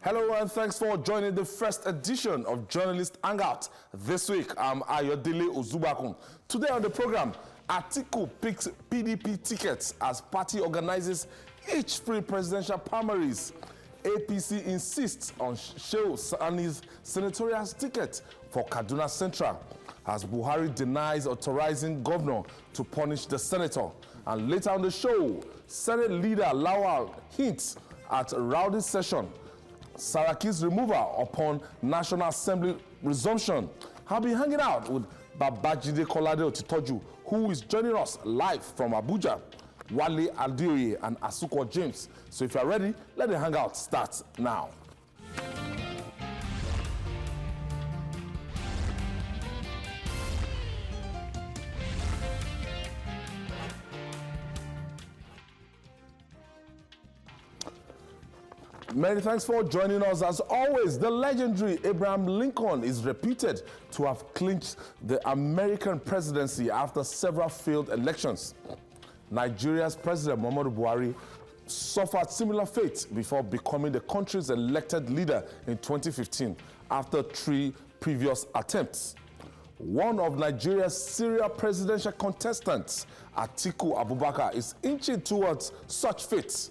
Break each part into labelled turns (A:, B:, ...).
A: Hello and thanks for joining the first edition of Journalist Hangout. This week, I'm Ayodele Ozubakun. Today on the program, Atiku picks PDP tickets as party organizes Hitch-Free presidential primaries. APC insists on Shehu Sani's senatorial ticket for Kaduna Central, as Buhari denies authorizing governor to punish the senator. And later on the show, Senate leader Lawal hints at a rowdy session. Saraki's removal upon National Assembly resumption. I'll be hanging out with Babajide Kolade Otitoju, who is joining us live from Abuja, Wale Adeoye and Asuko James. So if you're ready, let the hangout start now. Many thanks for joining us. As always, the legendary Abraham Lincoln is reputed to have clinched the American presidency after several failed elections. Nigeria's President Muhammadu Buhari suffered similar fate before becoming the country's elected leader in 2015 after 3 previous attempts. One of Nigeria's serial presidential contestants, Atiku Abubakar, is inching towards such fate.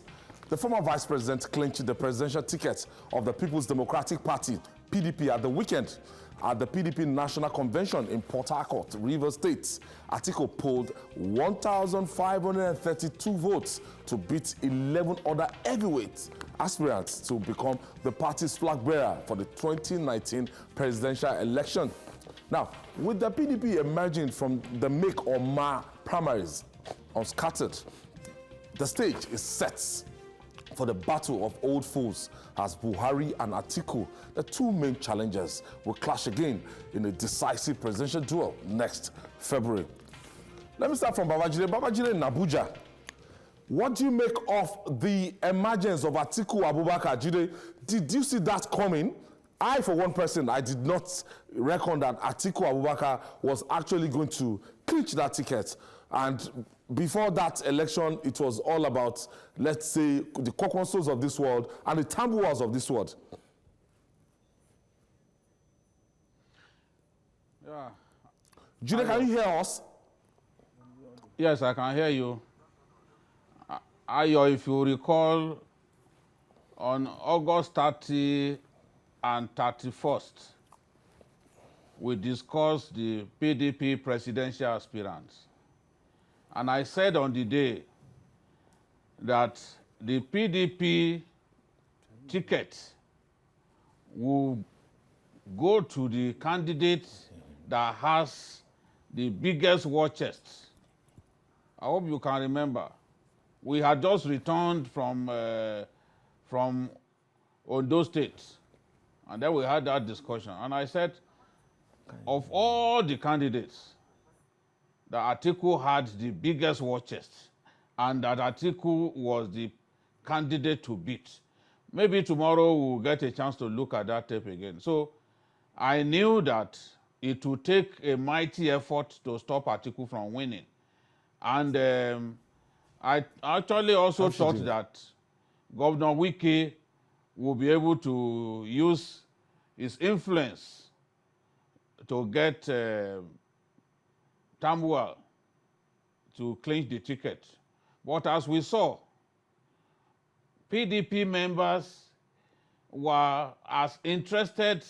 A: The former vice president clinched the presidential ticket of the People's Democratic Party, PDP, at the weekend. At the PDP National Convention in Port Harcourt, Rivers State, Atiku polled 1,532 votes to beat 11 other heavyweight aspirants to become the party's flag bearer for the 2019 presidential election. Now, with the PDP emerging from the make or mar primaries unscattered, the stage is set for the battle of old foes as Buhari and Atiku, the 2 main challengers, will clash again in a decisive presidential duel next February. Let me start from Babajide. Babajide in Abuja. What do you make of the emergence of Atiku Abubakar? Jide, did you see that coming? I, for one person, I did not reckon that Atiku Abubakar was actually going to clinch that ticket. And before that election, it was all about, let's say, the Kokonsos of this world and the Tambuwas of this world.
B: Yeah.
A: Jude, can you hear us?
B: Yes, I can hear you. Ayo, if you recall, on August 30 and 31st, we discussed the PDP presidential aspirants. And I said on the day that the PDP ticket will go to the candidate that has the biggest war chest. I hope you can remember. We had just returned from Ondo State, and then we had that discussion. And I said, of all the candidates, that Atiku had the biggest war chest, and that Atiku was the candidate to beat. Maybe tomorrow we'll get a chance to look at that tape again. So I knew that it would take a mighty effort to stop Atiku from winning. And I actually also thought that Governor Wike will be able to use his influence to get Tambuwal to clinch the ticket. But as we saw, PDP members were as interested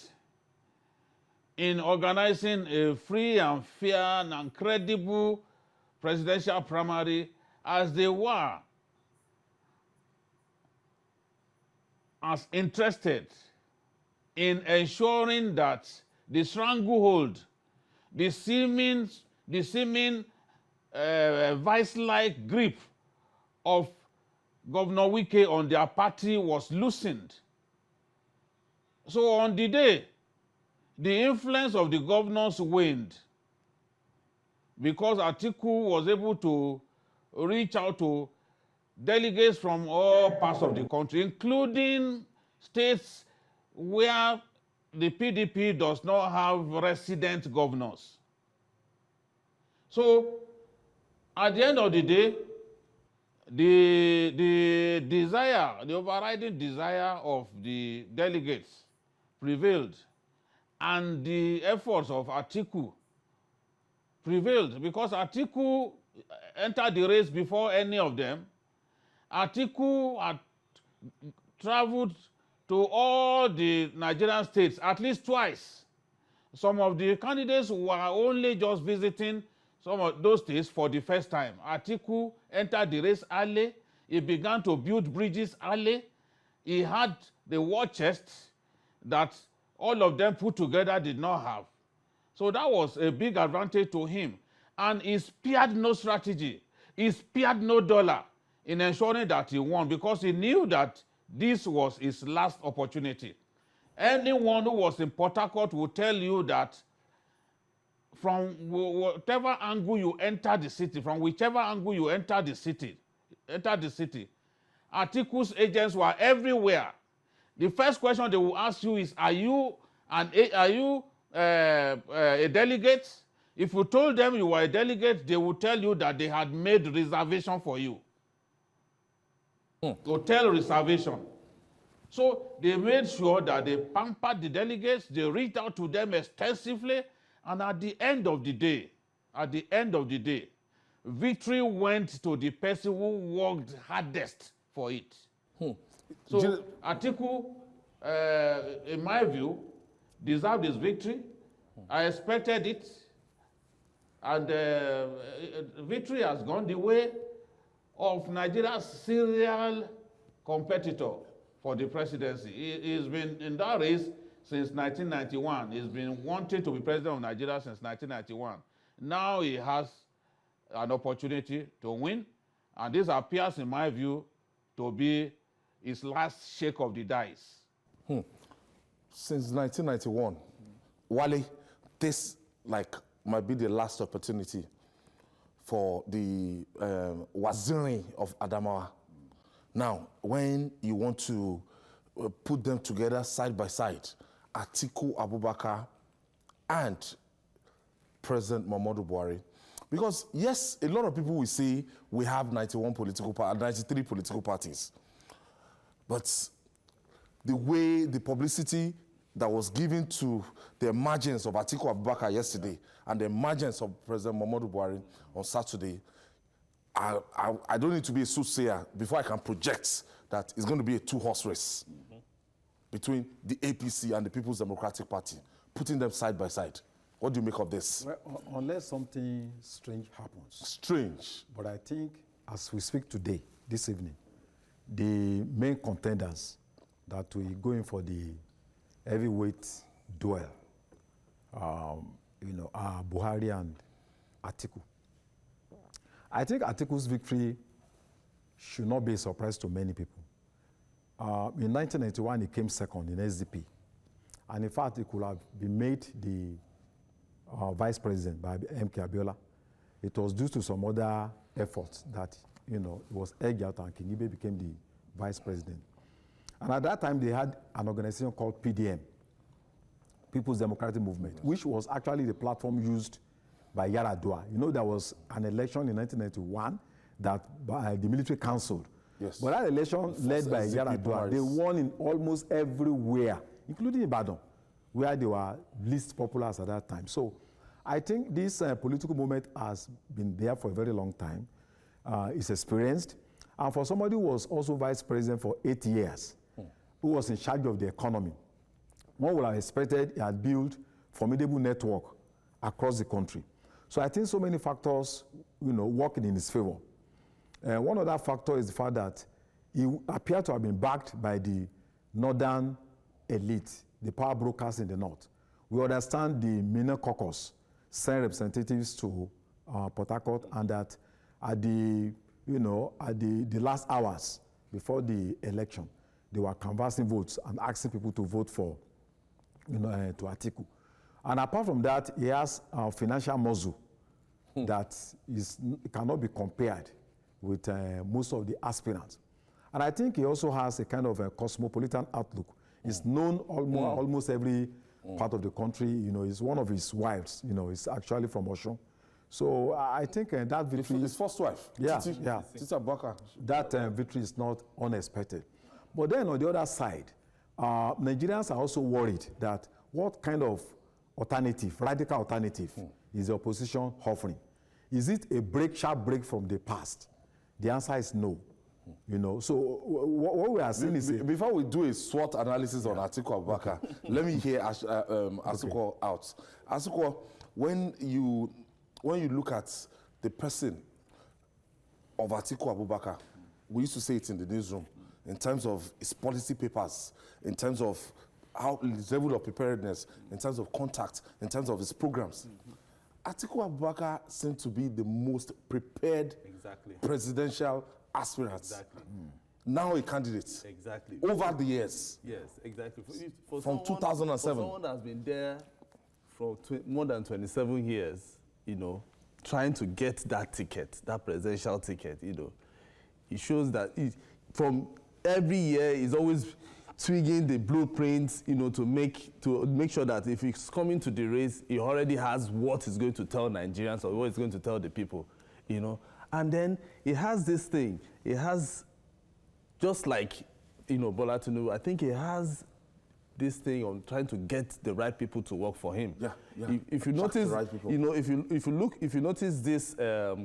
B: in organizing a free and fair and credible presidential primary as they were as interested in ensuring that the stranglehold, the seeming vice-like grip of Governor Wike on their party was loosened. So on the day, the influence of the governors waned because Atiku was able to reach out to delegates from all parts of the country, including states where the PDP does not have resident governors. So, at the end of the day, the desire, the overriding desire of the delegates prevailed, and the efforts of Atiku prevailed, because Atiku entered the race before any of them. Atiku had traveled to all the Nigerian states at least twice. Some of the candidates were only just visiting some of those states for the first time. Atiku entered the race early. He began to build bridges early. He had the war chest that all of them put together did not have. So that was a big advantage to him. And he spared no strategy. He spared no dollar in ensuring that he won, because he knew that this was his last opportunity. Anyone who was in Port Harcourt will tell you that from whatever angle you enter the city, from whichever angle you enter the city, Atiku's agents were everywhere. The first question they will ask you is, are you a delegate? If you told them you were a delegate, they will tell you that they had made reservation for you. Hotel reservation. So they made sure that they pampered the delegates, they reached out to them extensively, and at the end of the day, victory went to the person who worked hardest for it. So Atiku, in my view, deserved his victory. I expected it, and victory has gone the way of Nigeria's serial competitor for the presidency. He's been in that race since 1991. He's been wanting to be president of Nigeria since 1991. Now he has an opportunity to win, and this appears, in my view, to be his last shake of the dice.
A: Since 1991, Wale, this might be the last opportunity for the Waziri of Adamawa. Now, when you want to put them together side by side, Atiku Abubakar and President Muhammadu Buhari, because yes, a lot of people will say we have 93 political parties, but the way the publicity that was given to the emergence of Atiku Abubakar yesterday and the emergence of President Muhammadu Buhari on Saturday, I don't need to be a soothsayer before I can project that it's going to be a two-horse race between the APC and the People's Democratic Party, putting them side by side. What do you make of this?
C: Well, unless something strange happens.
A: Strange.
C: But I think as we speak today, this evening, the main contenders that will go in for the heavyweight duel, are Buhari and Atiku. I think Atiku's victory should not be a surprise to many people. In 1991, he came second in SDP. And in fact, he could have been made the vice president by M.K. Abiola. It was due to some other efforts that, it was egged out and Kingibe became the vice president. And at that time, they had an organization called PDM, People's Democratic Movement, which was actually the platform used by Yar'Adua. There was an election in 1991 that the military canceled.
A: Yes.
C: But that election led by Yar'Adua, they won in almost everywhere, including Ibadan, where they were least popular at that time. So I think this political movement has been there for a very long time. It's experienced. And for somebody who was also vice president for 8 years, who was in charge of the economy, one would have expected he had built formidable network across the country. So I think so many factors, working in his favor. One other factor is the fact that he appeared to have been backed by the northern elite, the power brokers in the north. We understand the Minna caucus sent representatives to Port Harcourt, and that at the last hours before the election, they were canvassing votes and asking people to vote for, to Atiku. And apart from that, he has financial muscle that cannot be compared with most of the aspirants. And I think he also has a kind of a cosmopolitan outlook. He's known almost every part of the country. He's one of his wives. He's actually from Osun. So I think that victory...
A: His first wife.
C: Yeah,
A: Titi Abubakar.
C: That victory is not unexpected. But then on the other side, Nigerians are also worried that what kind of alternative, radical alternative, is the opposition offering? Is it a sharp break from the past? The answer is no. You know, so what we are seeing is...
A: Before we do a SWOT analysis on Atiku Abubakar, let me hear Asuko out. Asuko, when you look at the person of Atiku Abubakar, we used to say it in the newsroom, in terms of his policy papers, in terms of how his level of preparedness, in terms of contact, in terms of his programs. Atiku Abubakar seemed to be the most prepared presidential aspirant.
D: Exactly.
A: Now a candidate.
D: Exactly.
A: Over the years.
D: Yes, exactly.
A: From 2007.
D: For someone that's been there for more than 27 years, you know, trying to get that ticket, that presidential ticket, you know, it shows that from every year he's always tweaking the blueprints, you know, to make sure that if he's coming to the race, he already has what he's going to tell Nigerians or what he's going to tell the people, you know. And then he has this thing. He has, just like, you know, Bola Tinubu, I think he has this thing on trying to get the right people to work for him.
A: Yeah, yeah.
D: If you notice, you know, if you notice this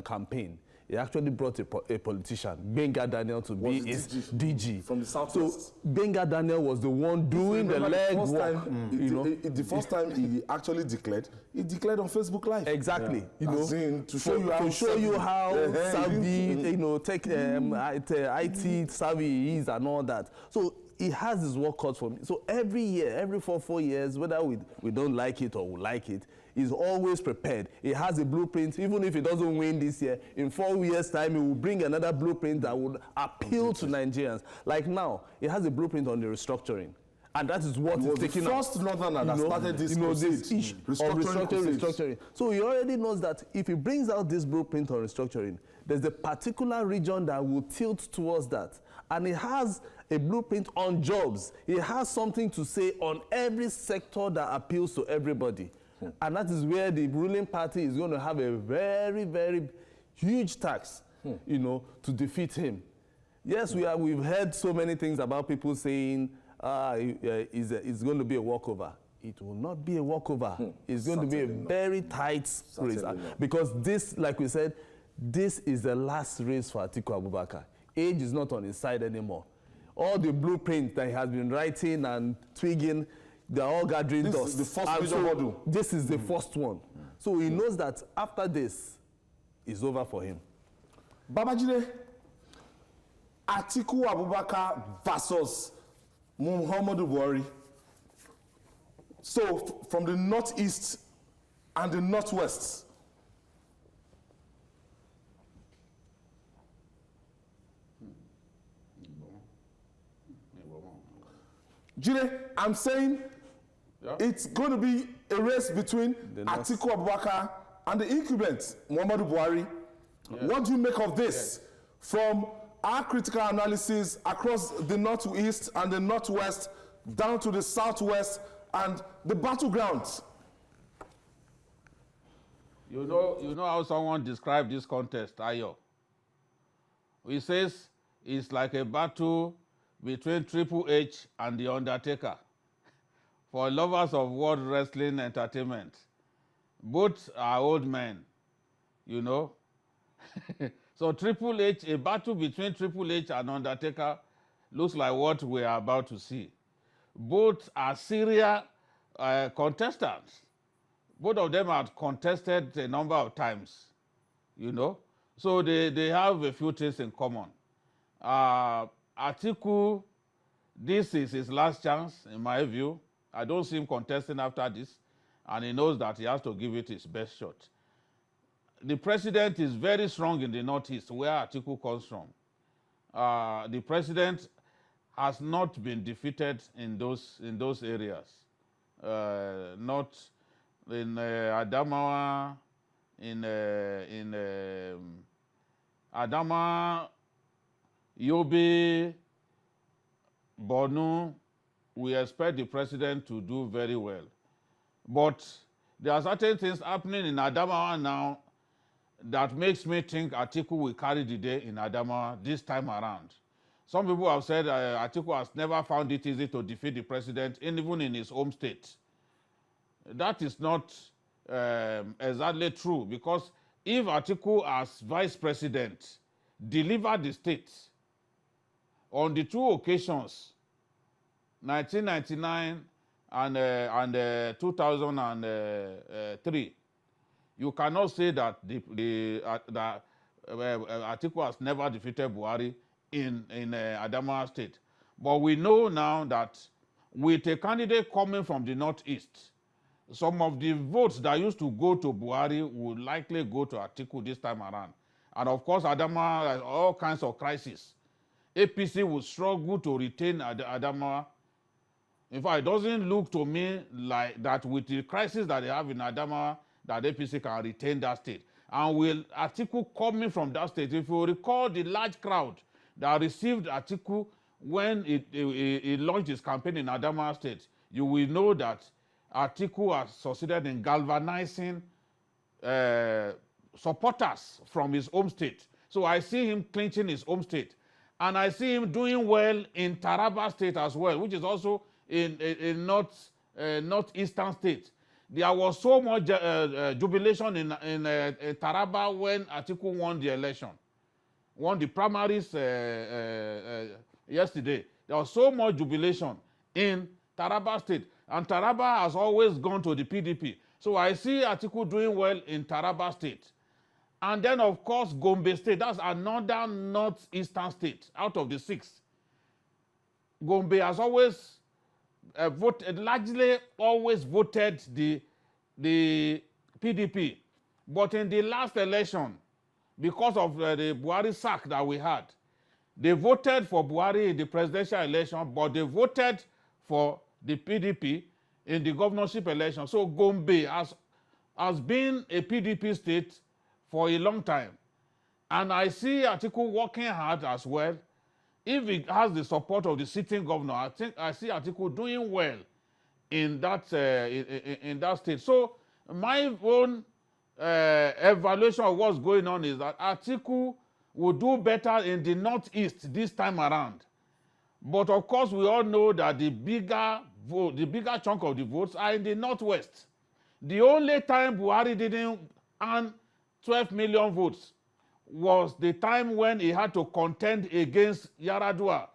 D: campaign, he actually brought a politician, Benga Daniel, to be his DG.
A: From the Southwest.
D: So Benga Daniel was the one doing the legwork.
A: The first time he actually declared, he declared on Facebook Live.
D: Exactly.
A: Yeah.
D: You know,
A: to show you how
D: savvy, you know, IT savvy he is and all that. So he has his work cut for me. So every year, every 4 years, whether we don't like it or we like it, he's always prepared. He has a blueprint. Even if he doesn't win this year, in 4 years' time, he will bring another blueprint that would appeal to Nigerians. Like now, he has a blueprint on the restructuring. And that is what is taking up.
A: The first northerner that started this
D: restructuring. So he already knows that if he brings out this blueprint on restructuring, there's a particular region that will tilt towards that. And he has a blueprint on jobs. He has something to say on every sector that appeals to everybody. And that is where the ruling party is going to have a very, very huge tax, you know, to defeat him. Yes, we've heard so many things about people saying it's going to be a walkover. It will not be a walkover. It's going to be a very tight race. Because this, like we said, this is the last race for Atiku Abubakar. Age is not on his side anymore. All the blueprints that he has been writing and twigging, they're all gathering dust.
A: This is the first major model.
D: This is the first one. So he knows that after this, it's over for him.
A: Babajide, Atiku Abubakar versus Muhammadu Buhari. So from the northeast and the northwest. Jide, I'm saying it's going to be a race between Atiku Abubakar and the incumbent, Muhammadu Buhari. Yes. What do you make of this? Yes. From our critical analysis across the northeast and the northwest, down to the southwest and the battlegrounds.
B: You know how someone described this contest, Ayo? He says it's like a battle between Triple H and The Undertaker. For lovers of world wrestling entertainment, both are old men, you know. So Triple H, a battle between Triple H and Undertaker looks like what we are about to see. Both are serial contestants. Both of them have contested a number of times, you know. So they have a few things in common. Atiku, this is his last chance, in my view. I don't see him contesting after this, and he knows that he has to give it his best shot. The president is very strong in the northeast, where Atiku comes from. The president has not been defeated in those areas. Not in Adamawa, in Adama, Yobe, Borno. We expect the president to do very well. But there are certain things happening in Adamawa now that makes me think Atiku will carry the day in Adamawa this time around. Some people have said Atiku has never found it easy to defeat the president, even in his home state. That is not exactly true, because if Atiku as vice president delivered the state on the two occasions, 1999 and 2003, you cannot say that Atiku has never defeated Buhari in Adamawa State. But we know now that with a candidate coming from the northeast, some of the votes that used to go to Buhari would likely go to Atiku this time around. And of course, Adamawa has all kinds of crises. APC will struggle to retain Adamawa. In fact, it doesn't look to me like that with the crisis that they have in Adamawa, that APC can retain that state. And will Atiku coming from that state, if you recall the large crowd that received Atiku when he launched his campaign in Adamawa State, you will know that Atiku has succeeded in galvanizing supporters from his home state. So I see him clinching his home state. And I see him doing well in Taraba State as well, which is also in northeastern state. There was so much jubilation in Taraba when Atiku won the election, won the primaries yesterday. There was so much jubilation in Taraba State. And Taraba has always gone to the PDP. So I see Atiku doing well in Taraba State. And then, of course, Gombe State. That's another northeastern state out of the 6. Gombe has always largely always voted the PDP. But in the last election, because of the Buhari sack that we had, they voted for Buhari in the presidential election, but they voted for the PDP in the governorship election. So Gombe has been a PDP state for a long time. And I see Atiku working hard as well. If he has the support of the sitting governor, I see Atiku doing well in that state. So my own evaluation of what's going on is that Atiku will do better in the northeast this time around. But of course, we all know that the bigger chunk of the votes are in the northwest. The only time Buhari didn't earn 12 million votes was the time when he had to contend against Yaradua,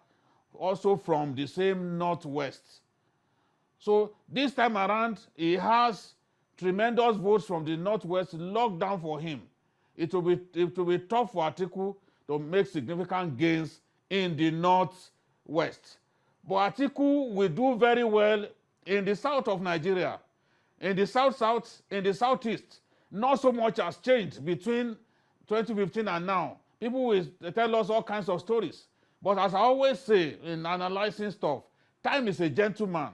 B: also from the same northwest. So this time around, he has tremendous votes from the northwest locked down for him. It will be tough for Atiku to make significant gains in the northwest. But Atiku will do very well in the south of Nigeria. In the south-south, in the southeast, not so much has changed between 2015 and now. People will tell us all kinds of stories. But as I always say in analyzing stuff, time is a gentleman.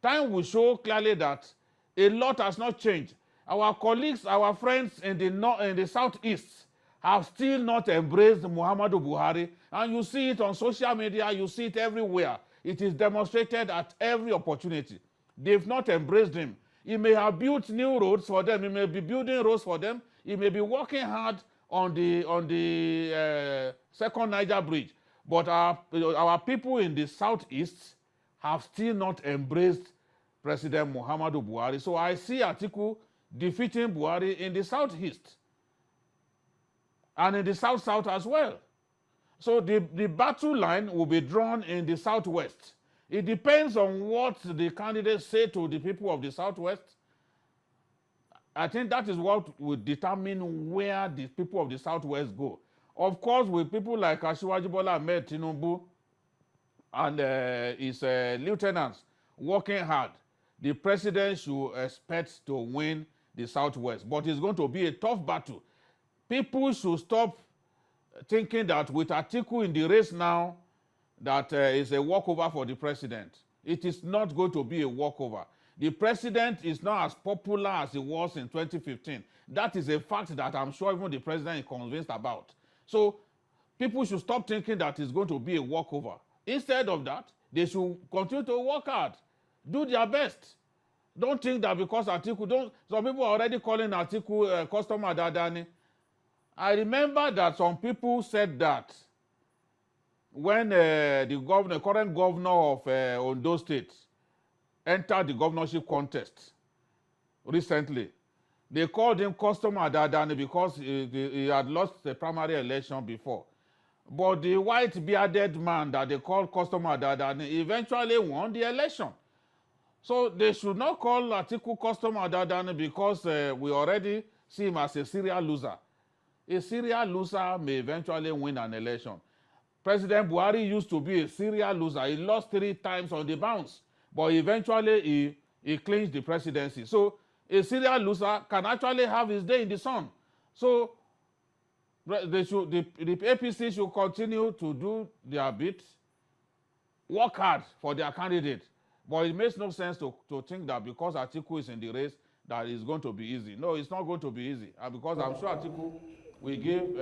B: Time will show clearly that a lot has not changed. Our colleagues, our friends in the southeast have still not embraced Muhammadu Buhari. And you see it on social media, you see it everywhere. It is demonstrated at every opportunity. They've not embraced him. He may have built new roads for them. He may be building roads for them. He may be working hard on the second Niger bridge. But our people in the southeast have still not embraced President Muhammadu Buhari. So I see Atiku defeating Buhari in the southeast and in the south-south as well. So the battle line will be drawn in the southwest. It depends on what the candidates say to the people of the southwest. I think that is what will determine where the people of the southwest go. Of course, with people like Asiwaju Bola Ahmed Tinubu and his lieutenants working hard, the president should expect to win the southwest. But it's going to be a tough battle. People should stop thinking that with Atiku in the race now, that is a walkover for the president. It is not going to be a walkover. The president is not as popular as he was in 2015. That is a fact that I'm sure even the president is convinced about. So people should stop thinking that it's going to be a walkover. Instead of that, they should continue to work hard, do their best. Don't think that because Atiku, some people are already calling Atiku customer Dadani. I remember that some people said that when the current governor of Ondo State entered the governorship contest recently, they called him Customer Dadani because he had lost the primary election before. But the white-bearded man that they called Customer Dadani eventually won the election. So they should not call Atiku Customer Dadani because we already see him as a serial loser. A serial loser may eventually win an election. President Buhari used to be a serial loser. He lost 3 times on the bounce, but eventually he clinched the presidency. So a serial loser can actually have his day in the sun. So the APC should continue to do their bit, work hard for their candidate. But it makes no sense to think that because Atiku is in the race, that it's going to be easy. No, it's not going to be easy. Because I'm sure Atiku will give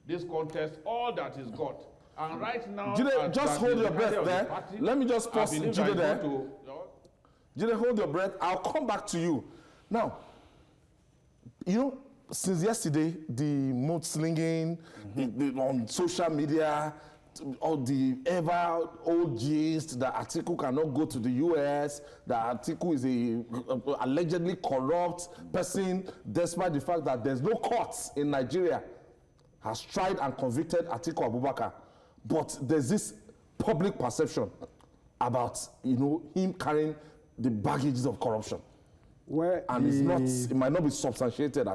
B: this contest all that he's got. And right now...
A: Jide, just hold your breath there. Let me just pause Jide there. Jide, hold your breath. I'll come back to you. Now, you know, since yesterday, the mudslinging on social media, all the ever old gist that Atiku cannot go to the US, that Atiku is a allegedly corrupt person, despite the fact that there's no courts in Nigeria, has tried and convicted Atiku Abubakar. But there's this public perception about, you know, him carrying the baggages of corruption.
C: Well,
A: and it might not be substantiated.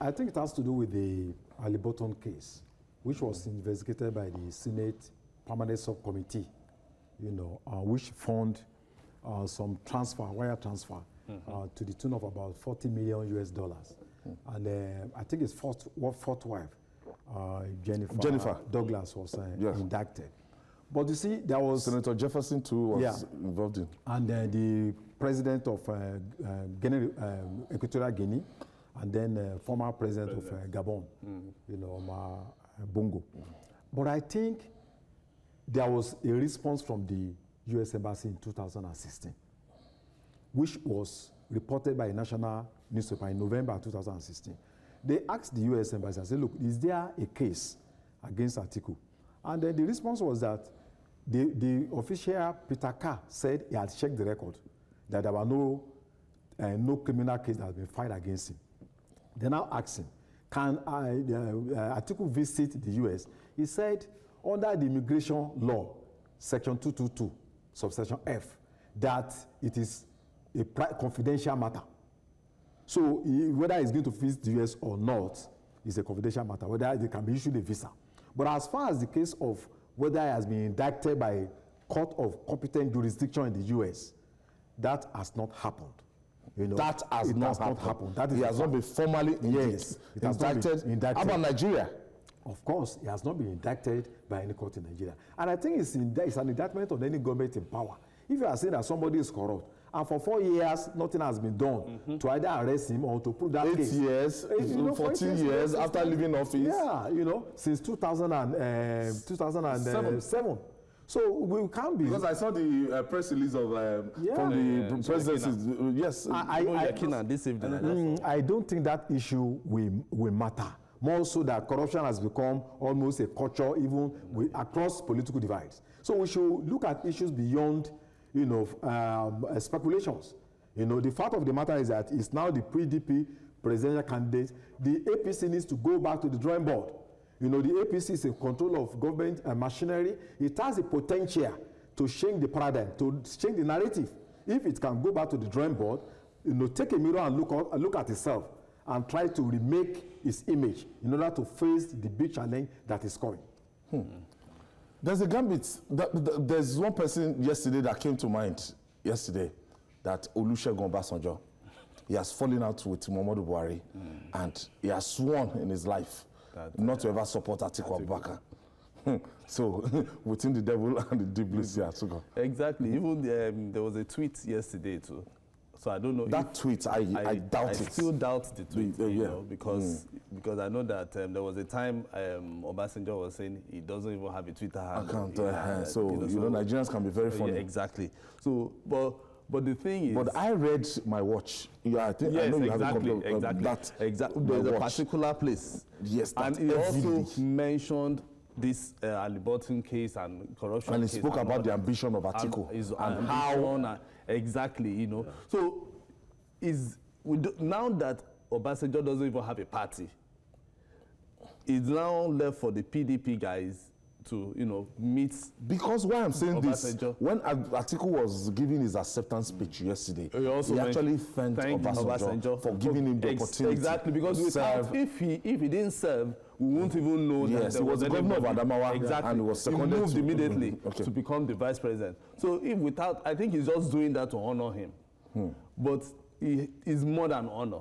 C: I think it has to do with the Ali Burton case, which was investigated by the Senate Permanent Subcommittee, you know, which found some wire transfer to the tune of about $40 million US. And I think his fourth wife, Jennifer Douglas, was indicted. But you see, there was...
A: Senator Jefferson too was involved in.
C: And the president of Equatorial Guinea, and then former president of Gabon, you know, Bongo. But I think there was a response from the U.S. Embassy in 2016, which was reported by a national newspaper in November 2016. They asked the U.S. Embassy, I said, look, is there a case against Atiku? And then the response was that the official, Peter Carr, said he had checked the record, that there were no criminal case that had been filed against him. They now asked him, can Atiku visit the U.S.? He said, under the immigration law, section 222, subsection F, that it is a confidential matter. So whether he's going to visit the U.S. or not is a confidential matter, whether they can be issued a visa. But as far as the case of whether he has been indicted by a court of competent jurisdiction in the U.S., that has not happened. You know,
A: that has not happened.
C: That is
A: he has not been formally indicted. How about Nigeria?
C: Of course, he has not been indicted by any court in Nigeria. And I think it's an indictment on any government in power. If you are saying that somebody is corrupt, and for 4 years, nothing has been done to either arrest him or to prove that
A: 8
C: case.
A: years, 14 years after leaving office.
C: Yeah, you know, since 2007. So we can't be...
A: Because I saw the press release of from the presidency. Yes.
C: I don't think that issue will matter. More so that corruption has become almost a culture even across political divides. So we should look at issues beyond, you know, speculations. You know, the fact of the matter is that it's now the PDP presidential candidate. The APC needs to go back to the drawing board. You know, the APC is in control of government machinery. It has the potential to change the paradigm, to change the narrative. If it can go back to the drawing board, you know, take a mirror and look at itself and try to remake its image in order to face the big challenge that is coming.
A: There's a gambit. There's one person yesterday that came to mind yesterday, that Olusegun Obasanjo. He has fallen out with Muhammadu Buhari, and he has sworn in his life not to ever support Atiku Abubakar. So, within the devil and the deep blue sea, Atiku.
D: Exactly. Even there was a tweet yesterday too. So I don't know.
A: That tweet, I doubt it.
D: I still doubt the tweet, you know, because I know that there was a time Obasanjo was saying he doesn't even have a Twitter handle.
A: So, you know, Nigerians can be very funny.
D: Yeah, exactly. So, but But the thing is...
A: But I read my watch. Yeah, I think
D: yes,
A: I know you
D: exactly,
A: have a
D: exactly.
A: exactly.
D: There's a particular place.
A: Yes,
D: and he also mentioned this Ali Burton case and corruption
A: and he
D: case.
A: spoke about the ambition of Atiku
D: and how exactly, you know. So now that Obasanjo doesn't even have a party, it's now left for the PDP guys to, you know, meet.
A: Because why I'm saying
D: Obasanjo.
A: this, when Atiku was giving his acceptance speech yesterday, he actually thanked Obasanjo for giving him the opportunity.
D: Exactly, because if he didn't serve, we won't even know that
A: he was the governor of Adamawa,
D: exactly.
A: and he was seconded
D: he moved immediately
A: to
D: become the vice president. So I think he's just doing that to honor him. But he is more than honor.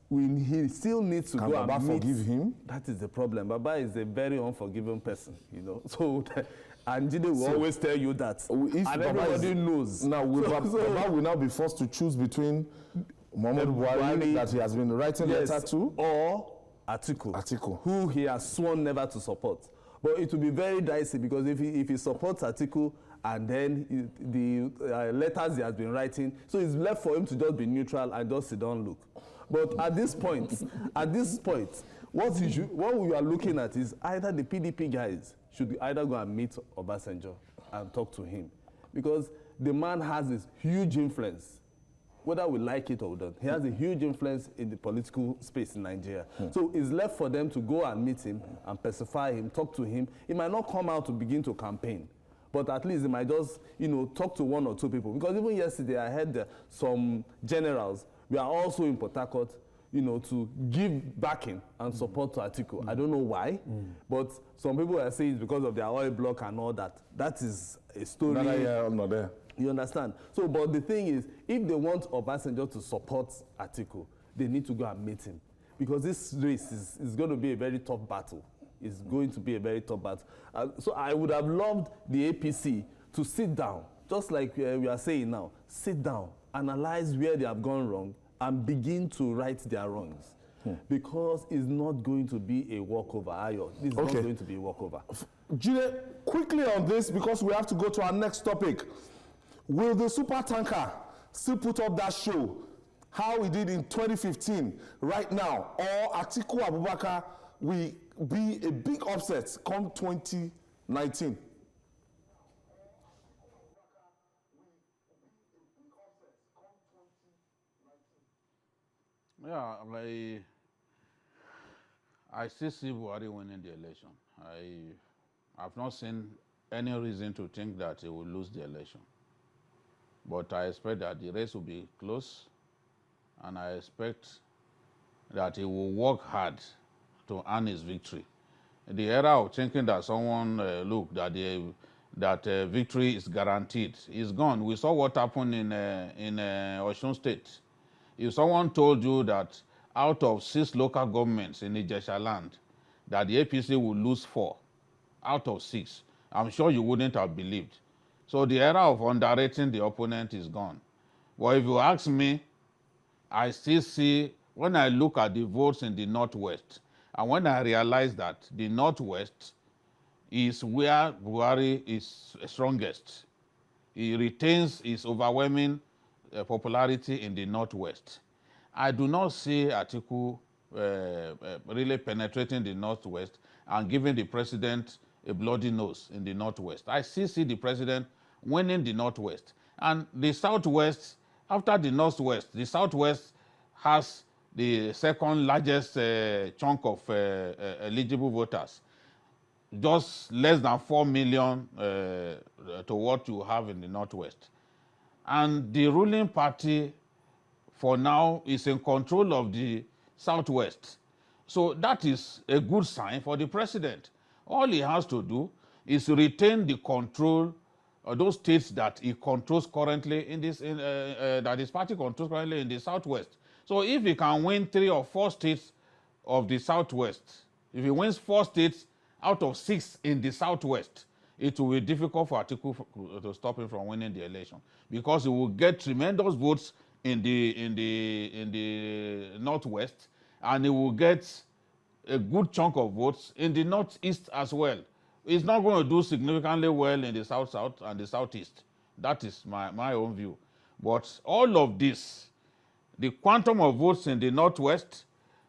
D: He still needs to go
A: Baba
D: and meet.
A: forgive him?
D: That is the problem. Baba is a very unforgiving person, you know. So, and Jide will always tell you that.
A: If
D: and
A: Baba
D: everybody knows.
A: Now, Baba will now be forced to choose between Muhammadu Buhari that he has been writing letter to,
D: or Atiku, who he has sworn never to support. But it will be very dicey because if he supports Atiku and then the letters he has been writing, so it's left for him to just be neutral and just sit down look. But at this point, what we are looking at is either the PDP guys should either go and meet Obasanjo and talk to him, because the man has this huge influence, whether we like it or not. He has a huge influence in the political space in Nigeria. So it's left for them to go and meet him and pacify him, talk to him. He might not come out to begin to campaign, but at least he might just, you know, talk to one or two people. Because even yesterday I heard some generals were also in Port Harcourt, you know, to give backing and support to Atiku. I don't know why, but some people are saying it's because of their oil block and all that. That is a story.
A: I'm not there.
D: You understand? So, but the thing is, if they want Obasanjo to support Atiku, they need to go and meet him. Because this race is going to be a very tough battle. It's going to be a very tough battle. So I would have loved the APC to sit down, just like we are saying now, sit down, analyze where they have gone wrong, and begin to right their wrongs. Because it's not going to be a walkover, Ayo. It's not going to be a walkover.
A: Jide, quickly on this, because we have to go to our next topic. Will the super tanker still put up that show, how he did in 2015, right now, or Atiku Abubakar will be a big upset come 2019?
B: Yeah, I still see Buhari winning the election. I've not seen any reason to think that he will lose the election. But I expect that the race will be close, and I expect that he will work hard to earn his victory. The era of thinking that someone, that victory is guaranteed is gone. We saw what happened in Osun State. If someone told you that out of 6 local governments in Ijesha land, that the APC will lose 4 out of 6, I'm sure you wouldn't have believed. So the era of underrating the opponent is gone. But if you ask me, I still see, when I look at the votes in the Northwest, and when I realize that the Northwest is where Buhari is strongest, he retains his overwhelming popularity in the Northwest. I do not see Atiku really penetrating the Northwest and giving the president a bloody nose in the Northwest. I still see the president winning the Northwest. And the Southwest, after the Northwest, the Southwest has the second largest chunk of eligible voters, just less than 4 million to what you have in the Northwest. And the ruling party, for now, is in control of the Southwest. So that is a good sign for the president. All he has to do is retain the control of those states that he controls currently in this, that his party controls currently in the Southwest. So if he can win 3 or 4 states of the Southwest, if he wins 4 states out of 6 in the Southwest, it will be difficult for Atiku to stop him from winning the election, because he will get tremendous votes in the Northwest, and he will get a good chunk of votes in the Northeast as well. He's not going to do significantly well in the South and the Southeast. That is my own view. But all of this, the quantum of votes in the Northwest,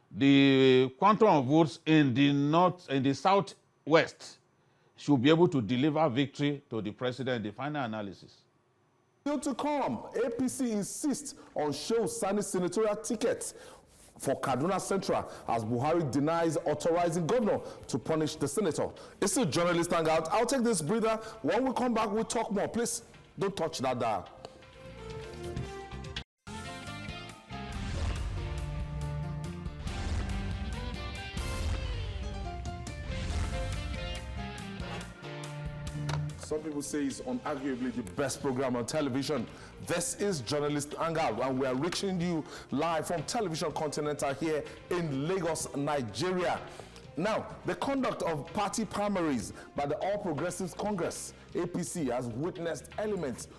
B: the quantum of votes in the Southwest should be able to deliver victory to the president in the final analysis.
A: Still to come, APC insists on Shehu Sani's senatorial ticket for Kaduna Central as Buhari denies authorizing governor to punish the senator. It's still journalist hangout. I'll take this breather. When we come back, we'll talk more. Please don't touch that dial. Some people say it's unarguably the best program on television. This is Journalist Hangout, and we are reaching you live from Television Continental here in Lagos, Nigeria. Now, the conduct of party primaries by the All Progressives Congress, APC, has witnessed elements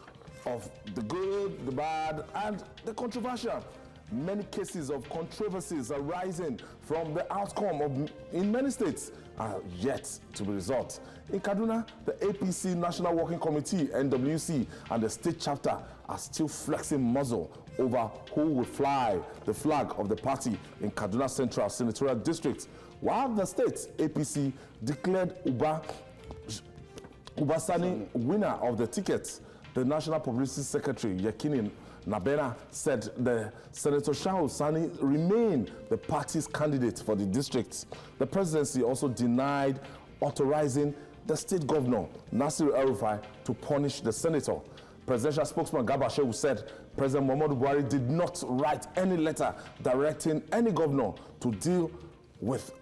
A: of the good, the bad, and the controversial. Many cases of controversies arising from the outcome in many states are yet to be resolved. In Kaduna, the APC National Working Committee, NWC, and the state chapter are still flexing muzzle over who will fly the flag of the party in Kaduna Central Senatorial District, while the state APC declared Ubasani winner of the ticket. The National Publicity Secretary, Yekini Nabena, said the Senator Shehu Sani remained the party's candidate for the district. The presidency also denied authorizing the state governor, Nasir El-Rufai, to punish the senator. Presidential spokesman Garba Shehu said President Muhammadu Buhari did not write any letter directing any governor to deal with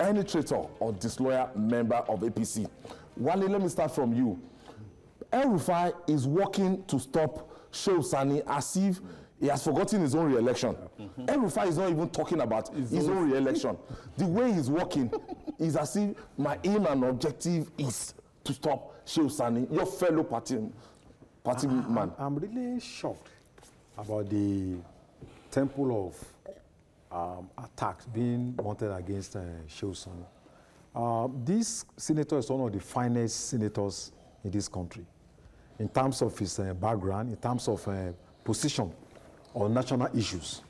A: any traitor or disloyal member of APC. Wale, let me start from you. El-Rufai is working to stop Shehu Sani as if he has forgotten his own re-election. El-Rufai is not even talking about his own re-election. The way he's working is as if my aim and objective is to stop Shehu Sani, your fellow party man.
C: I'm really shocked about the temple of attacks being mounted against Shehu Sani. This senator is one of the finest senators in this country, in terms of his background, in terms of position on national issues.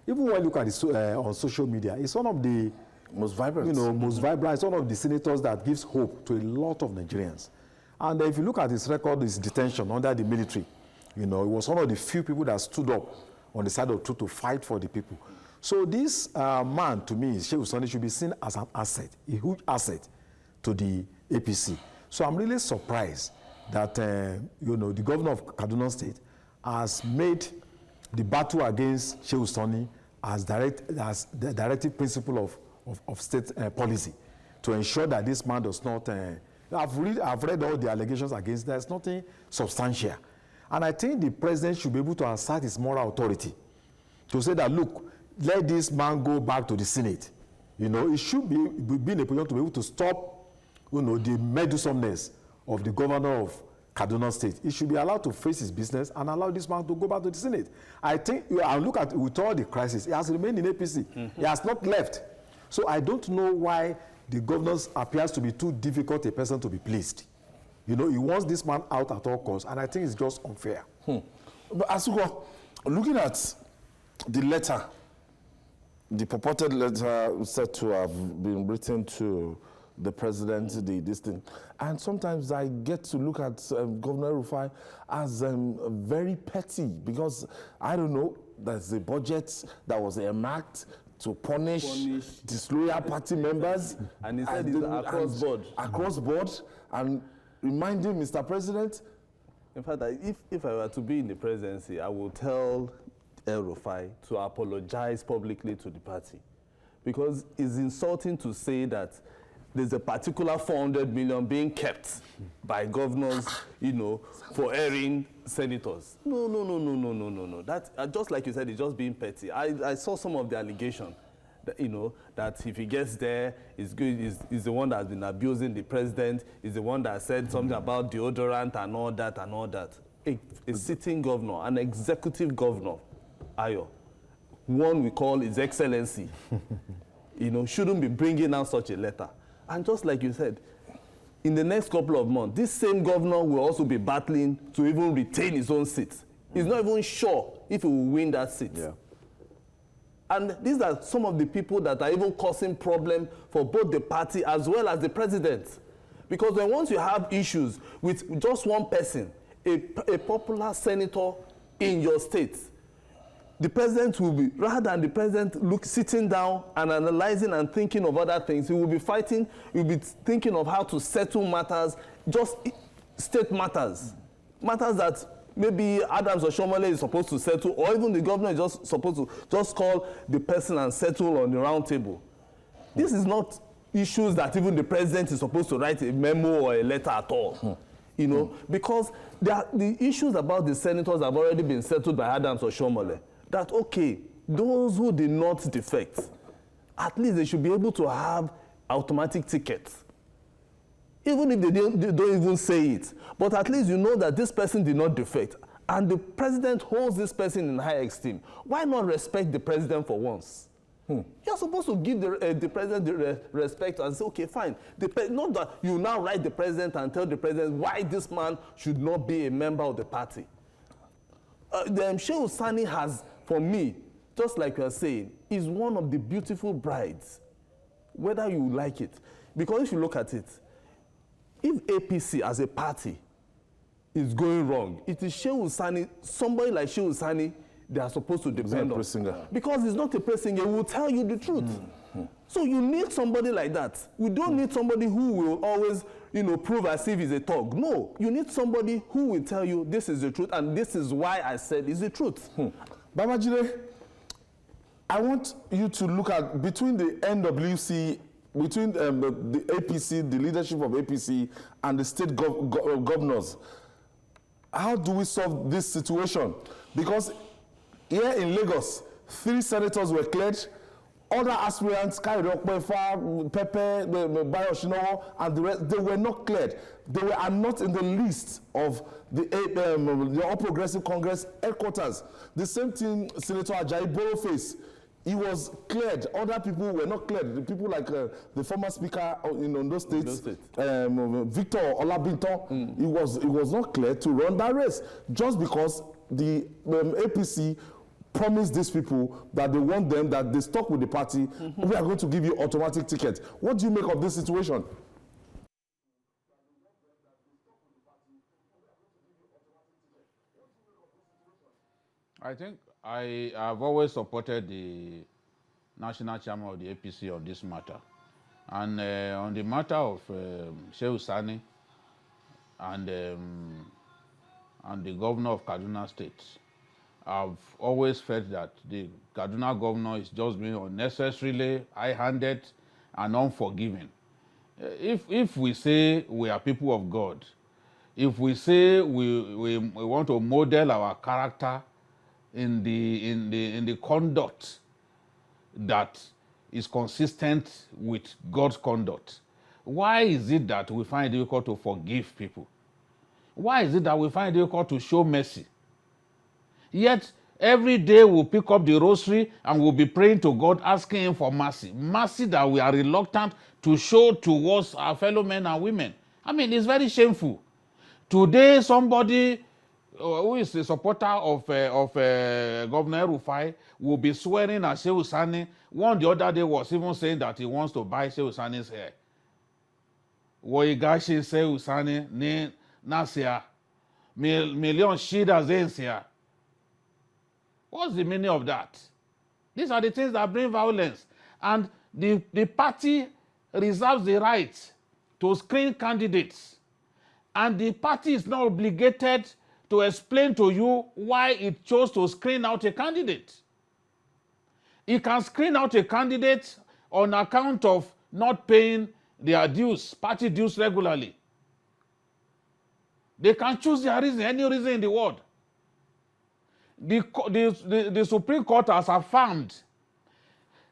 C: Even when you look at it on social media, it's one of the
A: most vibrant.
C: Most vibrant. It's one of the senators that gives hope to a lot of Nigerians. And if you look at his record, his detention under the military, he was one of the few people that stood up on the side of truth to fight for the people. So this man, to me, Shehu Sani, should be seen as an asset, a huge asset to the APC. So I'm really surprised that the governor of Kaduna State has made the battle against Shehu Sani as the directive principle of state policy, to ensure that this man does not. I've read all the allegations against. There's nothing substantial, and I think the president should be able to assert his moral authority to say that, look, let this man go back to the Senate. It should be in a position to be able to stop, the meddlesomeness of the governor of Kaduna State. He should be allowed to face his business and allow this man to go back to the Senate. I think, I look at, with all the crisis, he has remained in APC. He has not left. So I don't know why the governor appears to be too difficult a person to be pleased. He wants this man out at all costs, and I think it's just unfair.
A: But Atiku, looking at the letter, the purported letter said to have been written to the president, this thing. And sometimes I get to look at Governor Rufai as very petty, because, I don't know, there's a budget that was earmarked to punish disloyal party members.
D: And he said it's across board.
A: Across board, and reminding Mr. President.
D: In fact, if I were to be in the presidency, I would tell El-Rufai to apologize publicly to the party, because it's insulting to say that there's a particular 400 million being kept by governors, for airing senators. No. That, just like you said, it's just being petty. I saw some of the allegation that, that if he gets there, he's the one that's been abusing the president, he's the one that said something about deodorant and all that. A sitting governor, an executive governor, Ayo, one we call His Excellency, shouldn't be bringing out such a letter. And just like you said, in the next couple of months, this same governor will also be battling to even retain his own seat He's not even sure if he will win that seat.
C: Yeah.
D: And these are some of the people that are even causing problem for both the party as well as the president. Because when once you have issues with just one person, a popular senator in your state, the president will be, rather than the president sitting down and analyzing and thinking of other things, he will be fighting, he will be thinking of how to settle matters, just state matters. Matters that maybe Adams or Shomole is supposed to settle, or even the governor is just supposed to just call the person and settle on the round table. This is not issues that even the president is supposed to write a memo or a letter at all. You know, because the issues about the senators have already been settled by Adams or Shomole. That, okay, those who did not defect, at least they should be able to have automatic tickets. Even if they don't even say it. But at least you know that this person did not defect. And the president holds this person in high esteem. Why not respect the president for once? You're supposed to give the president the respect and say, okay, fine. Not that you now write the president and tell the president why this man should not be a member of the party. Shehu Sani has, for me, just like you're saying, is one of the beautiful brides, whether you like it. Because if you look at it, if APC as a party is going wrong, it is Shehu Sani, somebody like Shehu Sani, they are supposed to depend on. Because he's not a press singer, he will tell you the truth. So you need somebody like that. We don't need somebody who will always, prove as if he's a thug. No, you need somebody who will tell you this is the truth and this is why I said it's the truth.
A: Babajide, I want you to look at between the NWC, between the APC, the leadership of APC, and the state governors. How do we solve this situation? Because here in Lagos, 3 senators were cleared. Other aspirants, Pepe, Bayoshinowo, and the rest, they were not cleared. They are not in the list of the All Progressive Congress headquarters. The same thing, Senator Ajayi Boroface, he was cleared. Other people were not cleared. The people like the former speaker in Ondo State, Victor Olabinton, he was not cleared to run that race just because the APC promised these people that they want them, that they stuck with the party. We are going to give you automatic tickets. What do you make of this situation?
B: I think I have always supported the national chairman of the APC on this matter. And on the matter of Shehu Sani and the governor of Kaduna State, I've always felt that the Kaduna governor is just being unnecessarily high-handed and unforgiving. If we say we are people of God, if we say we want to model our character in the conduct that is consistent with God's conduct, why is it that we find it difficult to forgive people? Why is it that we find it difficult to show mercy? Yet, every day we'll pick up the rosary and we'll be praying to God, asking Him for mercy. Mercy that we are reluctant to show towards our fellow men and women. I mean, it's very shameful. Today, somebody who is a supporter of Governor Rufai will be swearing at Shehu Sani. One the other day was even saying that he wants to buy Shehu Sani's hair. Woigashi Shehu Sani ni nasia million shida zensia. What's the meaning of that? These are the things that bring violence. And the party reserves the right to screen candidates. And the party is not obligated to explain to you why it chose to screen out a candidate. It can screen out a candidate on account of not paying their dues, party dues regularly. They can choose their reason, any reason in the world. The Supreme Court has affirmed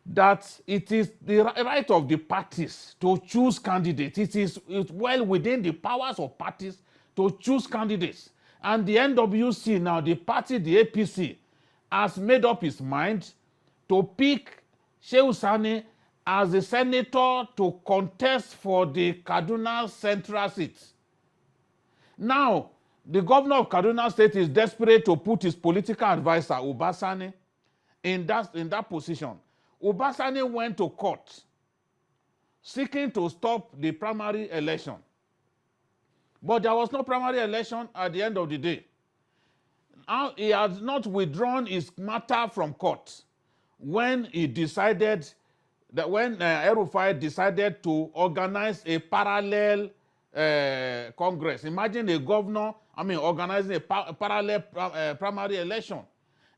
B: that it is the right of the parties to choose candidates. It's well within the powers of parties to choose candidates. And the NWC now, the party, the APC, has made up its mind to pick Shehu Sani as the senator to contest for the Kaduna Central seat. Now, The governor of Kaduna State is desperate to put his political advisor, Ubasani, in that position. Ubasani went to court seeking to stop the primary election. But there was no primary election at the end of the day. Now, he has not withdrawn his matter from court when he decided that when El-Rufai decided to organize a parallel Congress. Imagine a governor, organizing a parallel primary election.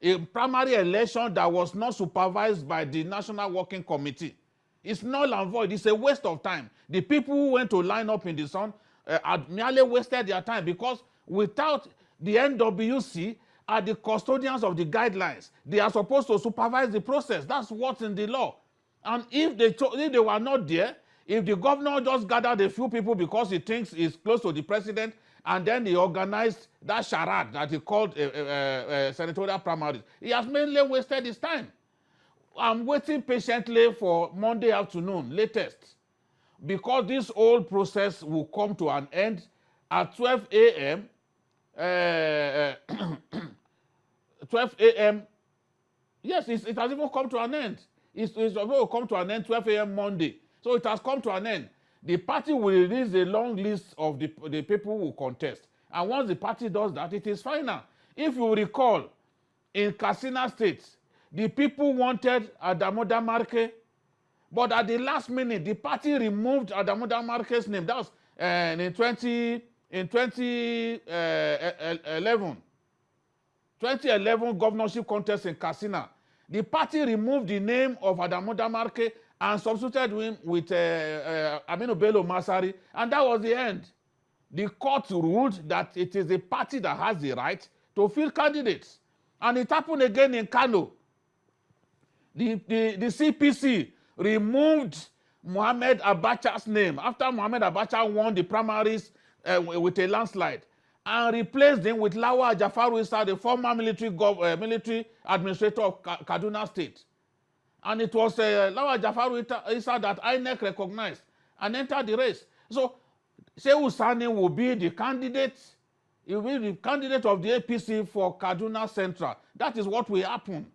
B: A primary election that was not supervised by the National Working Committee. It's null and void. It's a waste of time. The people who went to line up in the sun had merely wasted their time because without the NWC are the custodians of the guidelines. They are supposed to supervise the process. That's what's in the law. And if they were not there, if the governor just gathered a few people because he thinks he's close to the president, and then he organized that charade that he called senatorial primaries, he has mainly wasted his time. I'm waiting patiently for Monday afternoon, latest, because this whole process will come to an end at 12 a.m. 12 a.m. Yes, it has even come to an end. It's going to come to an end 12 a.m. Monday. So it has come to an end. The party will release a long list of the people who will contest. And once the party does that, it is final. If you recall, in Katsina State, the people wanted Adamu Damarke, but at the last minute, the party removed Adamu Damarke's name. That was in 2011. 2011 governorship contest in Katsina. The party removed the name of Adamu Damarke and substituted him with Aminu Bello Masari, and that was the end. The court ruled that it is the party that has the right to field candidates. And it happened again in Kano. The CPC removed Mohamed Abacha's name after Mohamed Abacha won the primaries with a landslide, and replaced him with Lawa Jafaru Issa, the former military administrator of Kaduna State. And it was Lawa Jafaru Issa that INEC recognized and entered the race. So Shehu Sani will be the candidate. He will be the candidate of the APC for Kaduna Central. That is what will happen.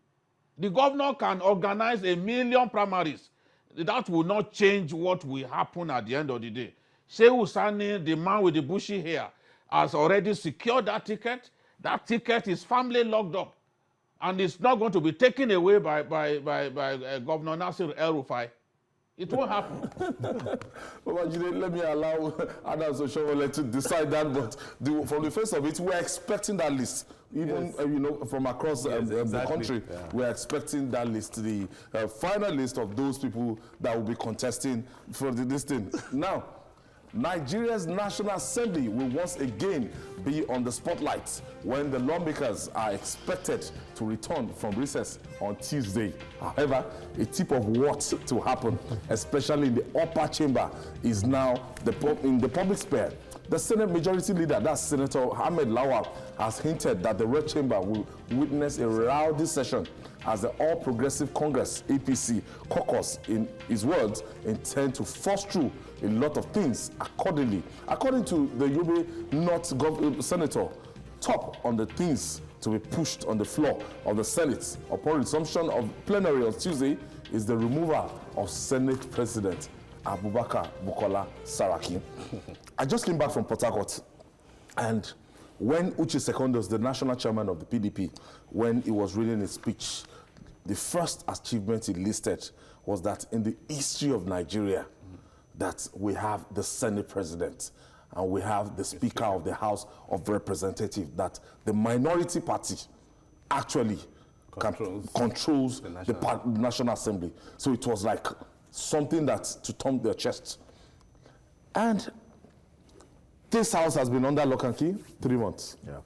B: The governor can organize 1 million primaries. That will not change what will happen at the end of the day. Shehu Sani, the man with the bushy hair, has already secured that ticket. That ticket is firmly locked up. And it's not going to be taken away by Governor Nasir El-Rufai. It won't happen.
A: Well, let me allow Adams Oshowole to decide that, but from the face of it, we're expecting that list. Even from across the country, we're expecting that list, the final list of those people that will be contesting for this thing. Now, Nigeria's National Assembly will once again be on the spotlight when the lawmakers are expected to return from recess on Tuesday. However, a tip of what to happen, especially in the upper chamber, is now in the public sphere. The Senate Majority Leader, that's Senator Ahmed Lawal, has hinted that the Red Chamber will witness a rowdy session as the All Progressive Congress, APC, caucus, in his words, intend to force through a lot of things accordingly. According to the Yobe North Senator, top on the things to be pushed on the floor of the Senate upon resumption of plenary on Tuesday is the removal of Senate President Abubakar Bukola Saraki. I just came back from Port Harcourt, and when Uche Secondus, the national chairman of the PDP, when he was reading his speech, the first achievement he listed was that in the history of Nigeria, that we have the Senate President and we have the Speaker of the House of Representatives, that the minority party actually controls the National Assembly. So it was like something that to thump their chest. And this house has been under lock and key 3 months.
C: Yeah.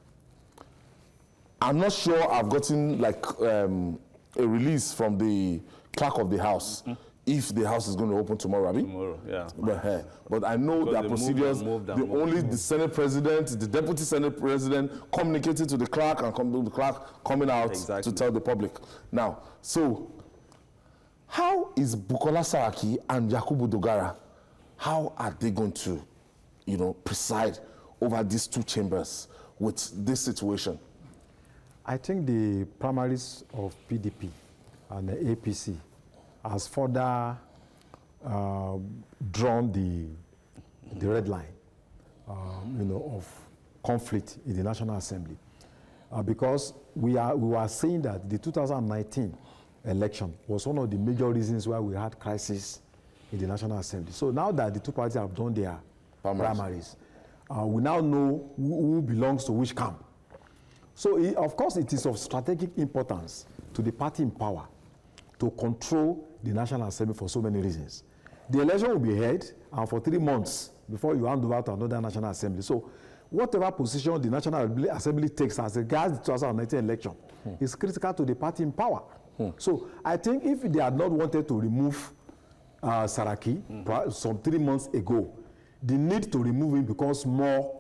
A: I'm not sure I've gotten like a release from the clerk of the house if the house is going to open tomorrow, Abi?
D: Tomorrow, yeah.
A: But I know there are procedures. The Senate President, the Deputy Senate President communicating to the clerk and the clerk coming out to tell the public. Now, so how is Bukola Saraki and Yakubu Dogara, how are they going to, preside over these two chambers with this situation?
C: I think the primaries of PDP and the APC has further drawn the red line, of conflict in the National Assembly. Because we were saying that the 2019 election was one of the major reasons why we had crisis in the National Assembly. So now that the two parties have done their primaries, we now know who belongs to which camp. So, of course, it is of strategic importance to the party in power to control the National Assembly for so many reasons. The election will be held, and for 3 months before you hand over to another National Assembly. So, whatever position the National Assembly takes as regards the 2019 election is critical to the party in power. So, I think if they had not wanted to remove Saraki some 3 months ago, the need to remove him becomes more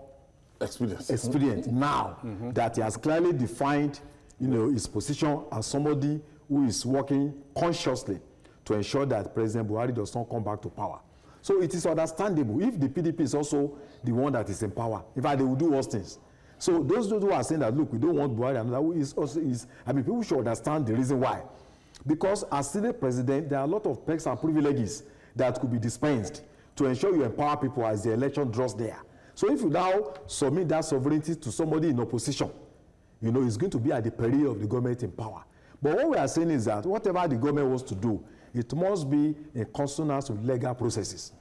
C: expedient now that he has clearly defined, his position as somebody who is working consciously to ensure that President Buhari does not come back to power. So it is understandable if the PDP is also the one that is in power. In fact, they will do worse things. So those who are saying that, look, we don't want Buhari, and people should understand the reason why. Because as Senate President, there are a lot of perks and privileges that could be dispensed to ensure you empower people as the election draws there. So if you now submit that sovereignty to somebody in opposition, it's going to be at the peril of the government in power. But what we are saying is that whatever the government wants to do, it must be in consonance with legal processes.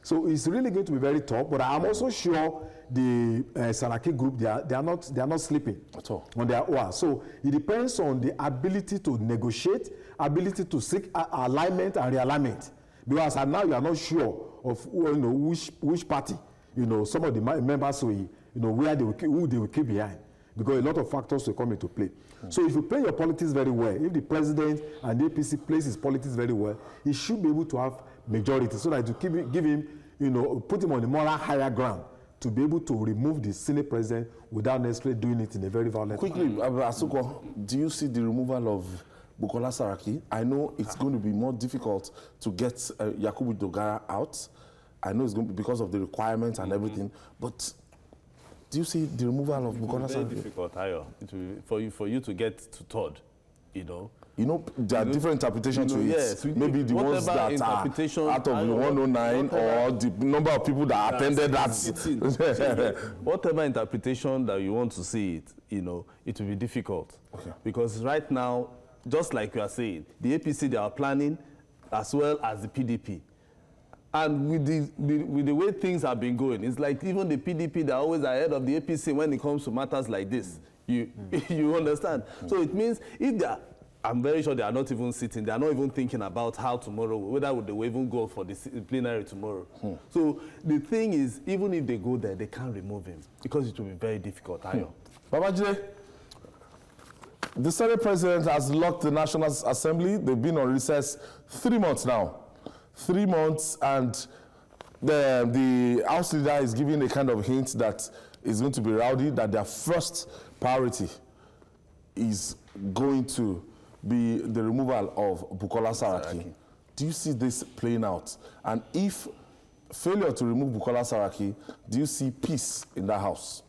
C: So it's really going to be very tough. But I'm also sure the Saraki group, they are not sleeping at all on their own. So it depends on the ability to negotiate, ability to seek alignment and realignment. Because now you are not sure of which party. Some of the members who they will keep behind, because a lot of factors will come into play. So if you play your politics very well, if the president and the APC plays his politics very well, he should be able to have majority, so that you give him, put him on the moral higher ground to be able to remove the Senate president without necessarily doing it in a very violent
A: Quickly, Asuko, do you see the removal of Bukola Saraki? I know it's going to be more difficult to get Yakubu Dogara out. I know it's going to be because of the requirements and everything, but do you see the removal of Bukola Saraki?
E: It's very difficult, Ayo. It will be for you to get to third,
A: there are different interpretations to it.
E: Yes,
A: maybe the ones that are out of the 109 or the number of people that attended that.
E: Whatever interpretation that you want to see it, it will be difficult. Okay. Because right now, just like you are saying, the APC, they are planning as well as the PDP. And with the way things have been going, it's like even the PDP, they're always ahead of the APC when it comes to matters like this. You understand? So it means I'm very sure they are not even sitting, they are not even thinking about how tomorrow, whether they will even go for the plenary tomorrow. So the thing is, even if they go there, they can't remove him because it will be very difficult.
A: Babajide, the Senate President has locked the National Assembly. They've been on recess 3 months now. 3 months, and the House leader is giving a kind of hint that it's going to be rowdy, that their first priority is going to be the removal of Bukola Saraki. Do you see this playing out? And if failure to remove Bukola Saraki, do you see peace in that house?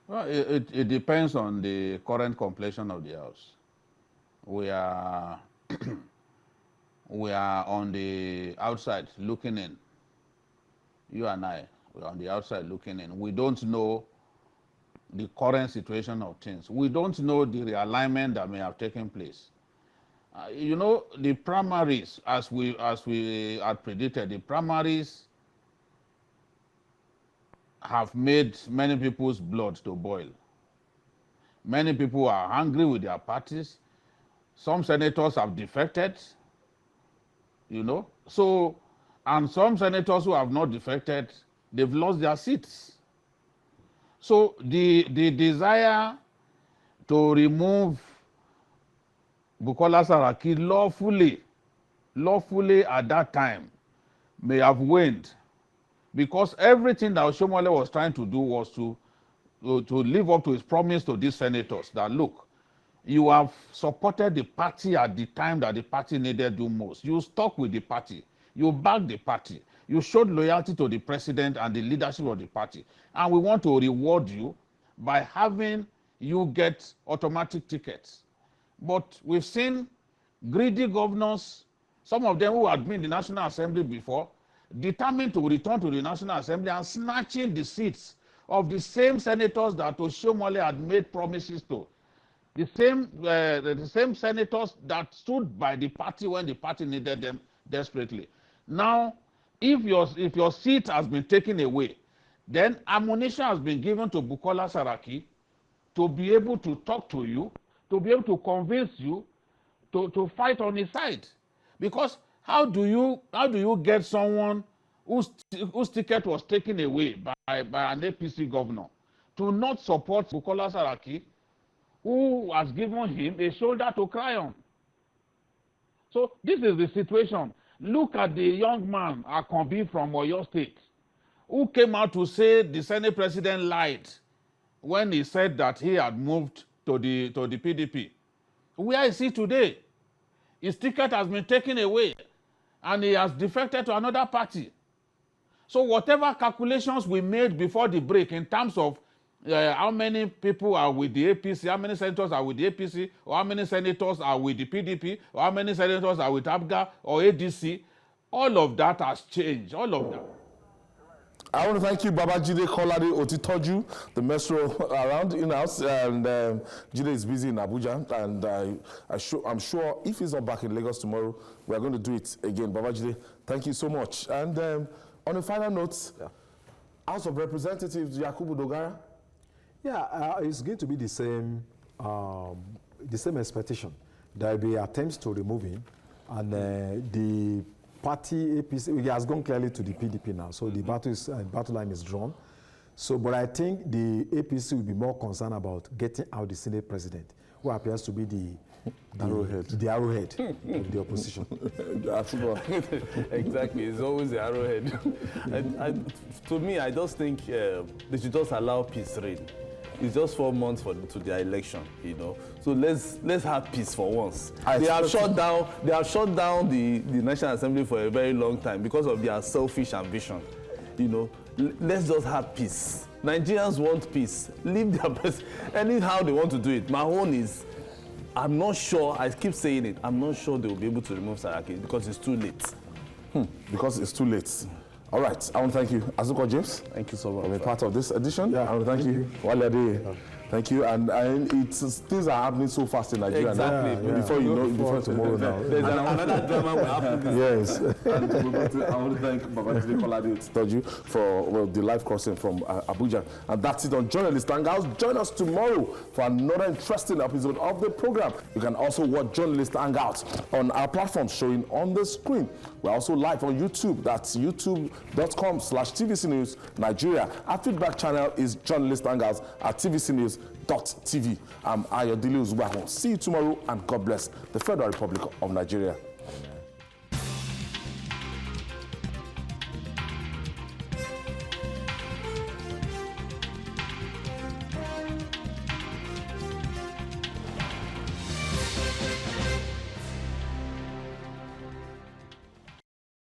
B: Well, it depends on the current complexion of the House. We are we are on the outside looking in. You and I, we are on the outside looking in. We don't know the current situation of things. We don't know the realignment that may have taken place. The primaries, as we had predicted, the primaries have made many people's blood to boil. Many people are angry with their parties. Some senators have defected, So, and some senators who have not defected, they've lost their seats. So the desire to remove Bukola Saraki lawfully at that time may have waned, because everything that Oshomole was trying to do was to live up to his promise to these senators that, look, you have supported the party at the time that the party needed you most. You stuck with the party. You backed the party. You showed loyalty to the president and the leadership of the party. And we want to reward you by having you get automatic tickets. But we've seen greedy governors, some of them who had been in the National Assembly before, determined to return to the National Assembly and snatching the seats of the same senators that Oshiomhole had made promises to. The same senators that stood by the party when the party needed them desperately. Now, if your seat has been taken away, then ammunition has been given to Bukola Saraki to be able to talk to you, to be able to convince you to fight on his side. Because how do you get someone whose ticket was taken away by an APC governor to not support Bukola Saraki, who has given him a shoulder to cry on? So this is the situation. Look at the young man, Akanbi from Oyo State, who came out to say the Senate president lied when he said that he had moved to the PDP. Where is he today? His ticket has been taken away and he has defected to another party. So whatever calculations we made before the break in terms of how many people are with the APC, how many senators are with the APC, or how many senators are with the PDP, or how many senators are with ABGA or ADC, all of that has changed, all of that.
A: I want to thank you, Babajide Kolade Otitoju, the maestro around in-house, and Jide is busy in Abuja, and I'm sure if he's not back in Lagos tomorrow, we're going to do it again. Babajide, thank you so much. And on a final note, House of Representatives, Yakubu Dogara?
C: Yeah, it's going to be the same expectation. There will be attempts to remove him, and the party APC has gone clearly to the PDP now, so the battle line is drawn. So, but I think the APC will be more concerned about getting out the Senate president, who appears to be the arrowhead of the opposition.
E: Exactly, it's always the arrowhead. To me, I just think they should just allow peace reign. It's just 4 months to their election, you know. So let's have peace for once. They have shut down the National Assembly for a very long time because of their selfish ambition. You know, let's just have peace. Nigerians want peace. Leave their best anyhow they want to do it. My own is, I'm not sure, I keep saying it, I'm not sure they will be able to remove Saraki because it's too late.
A: Because it's too late. All right, I want to thank you, Azuko James.
E: Thank you so much
A: for being part of this edition.
C: Yeah,
A: I want to thank you. Thank you, and things are happening so fast in Nigeria now. Before you know, before tomorrow now.
E: There's another drama will happen.
A: Yes, and I want to thank Babajide Kolade Otitoju for the live crossing from Abuja. And that's it on Journalist Hangout. Join us tomorrow for another interesting episode of the program. You can also watch Journalist Hangout on our platform showing on the screen. We're also live on YouTube. That's youtube.com/TVC News Nigeria. Our feedback channel is Journalist Hangout at tvcnews.tv. I'm Ayodele Uzubahon. See you tomorrow, and God bless the Federal Republic of Nigeria.